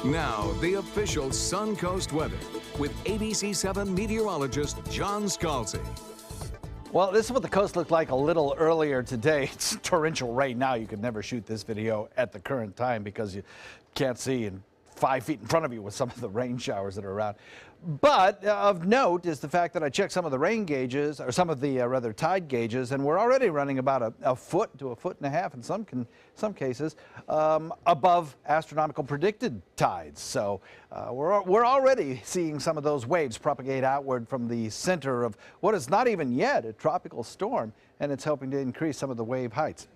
Now, the official Suncoast weather with ABC7 meteorologist John Scalzi. Well, this is what the coast looked like a little earlier today. It's torrential rain now. You could never shoot this video at the current time because you can't see in 5 feet in front of you with some of the rain showers that are around. But of note is the fact that I checked some of the rain gauges, or some of the rather tide gauges, and we're already running about a foot to a foot and a half in some cases above astronomical predicted tides. So we're already seeing some of those waves propagate outward from the center of what is not even yet a tropical storm, and it's helping to increase some of the wave heights.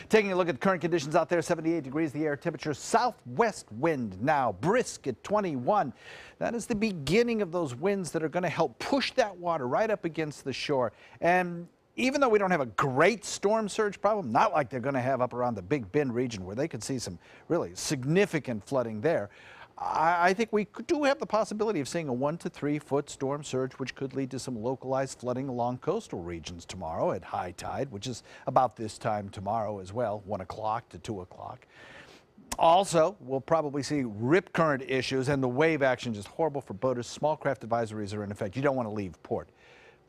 Taking a look at current conditions out there, 78 degrees the air temperature, southwest wind now brisk at 21. That is the beginning of those winds that are going to help push that water right up against the shore. And even though we don't have a great storm surge problem, not like they're going to have up around the Big Bend region where they could see some really significant flooding there, I think we do have the possibility of seeing a 1 to 3 foot storm surge, which could lead to some localized flooding along coastal regions tomorrow at high tide, which is about this time tomorrow as well, 1 o'clock to 2 o'clock. Also, we'll probably see rip current issues, and the wave action is horrible for boaters. Small craft advisories are in effect. You don't want to leave port.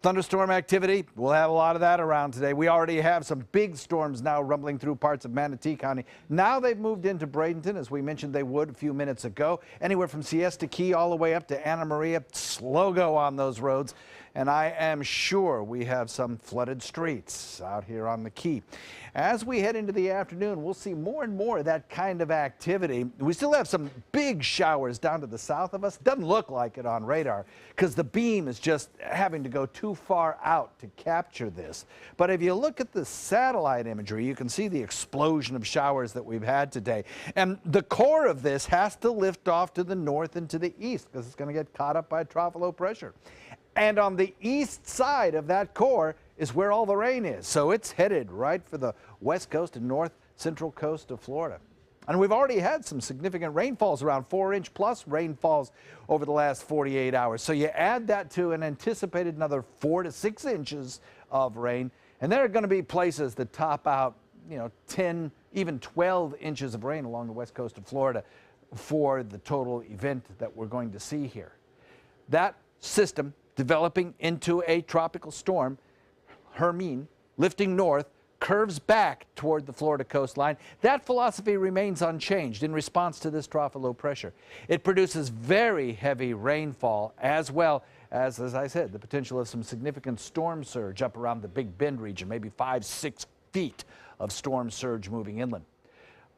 Thunderstorm activity, we'll have a lot of that around today. We already have some big storms now rumbling through parts of Manatee County. Now they've moved into Bradenton, as we mentioned they would a few minutes ago. Anywhere from Siesta Key all the way up to Anna Maria. Slow go on those roads. And I am sure we have some flooded streets out here on the Key. As we head into the afternoon, we'll see more and more of that kind of activity. We still have some big showers down to the south of us. Doesn't look like it on radar because the beam is just having to go too far out to capture this. But if you look at the satellite imagery, you can see the explosion of showers that we've had today. And the core of this has to lift off to the north and to the east because it's going to get caught up by trough low pressure. And on the east side of that core is where all the rain is. So it's headed right for the west coast and north central coast of Florida. And we've already had some significant rainfalls, around 4-inch plus rainfalls over the last 48 hours. So you add that to an anticipated another 4 to 6 inches of rain. And there are going to be places that top out, 10, even 12 inches of rain along the west coast of Florida for the total event that we're going to see here. That system developing into a tropical storm, Hermine, lifting north, curves back toward the Florida coastline. That philosophy remains unchanged in response to this trough of low pressure. It produces very heavy rainfall as well as I said, the potential of some significant storm surge up around the Big Bend region, maybe 5-6 feet of storm surge moving inland.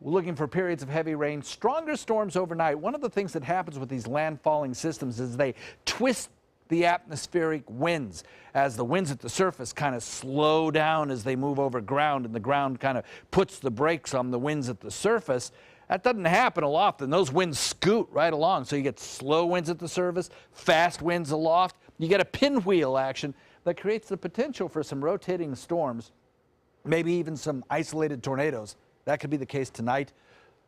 We're looking for periods of heavy rain, stronger storms overnight. One of the things that happens with these landfalling systems is they twist the atmospheric winds as the winds at the surface kind of slow down as they move over ground, and the ground kind of puts the brakes on the winds at the surface. That doesn't happen a lot often. Those winds scoot right along. So you get slow winds at the surface, fast winds aloft. You get a pinwheel action that creates the potential for some rotating storms, maybe even some isolated tornadoes. That could be the case tonight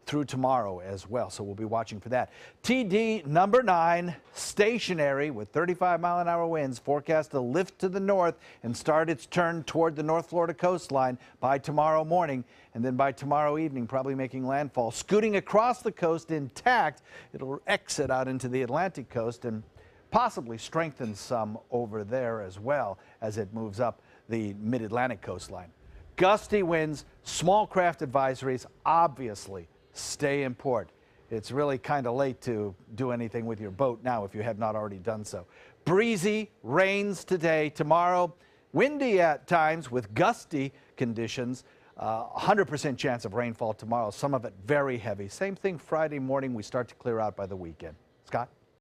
through tomorrow as well, so we'll be watching for that. TD number 9, stationary with 35-mile-an-hour winds, forecast to lift to the north and start its turn toward the North Florida coastline by tomorrow morning, and then by tomorrow evening probably making landfall. Scooting across the coast intact, it'll exit out into the Atlantic coast and possibly strengthen some over there as well as it moves up the mid-Atlantic coastline. Gusty winds, small craft advisories, obviously stay in port. It's really kind of late to do anything with your boat now if you have not already done so. Breezy, rains today, tomorrow, windy at times with gusty conditions. 100% chance of rainfall tomorrow, some of it very heavy. Same thing Friday morning, we start to clear out by the weekend. Scott?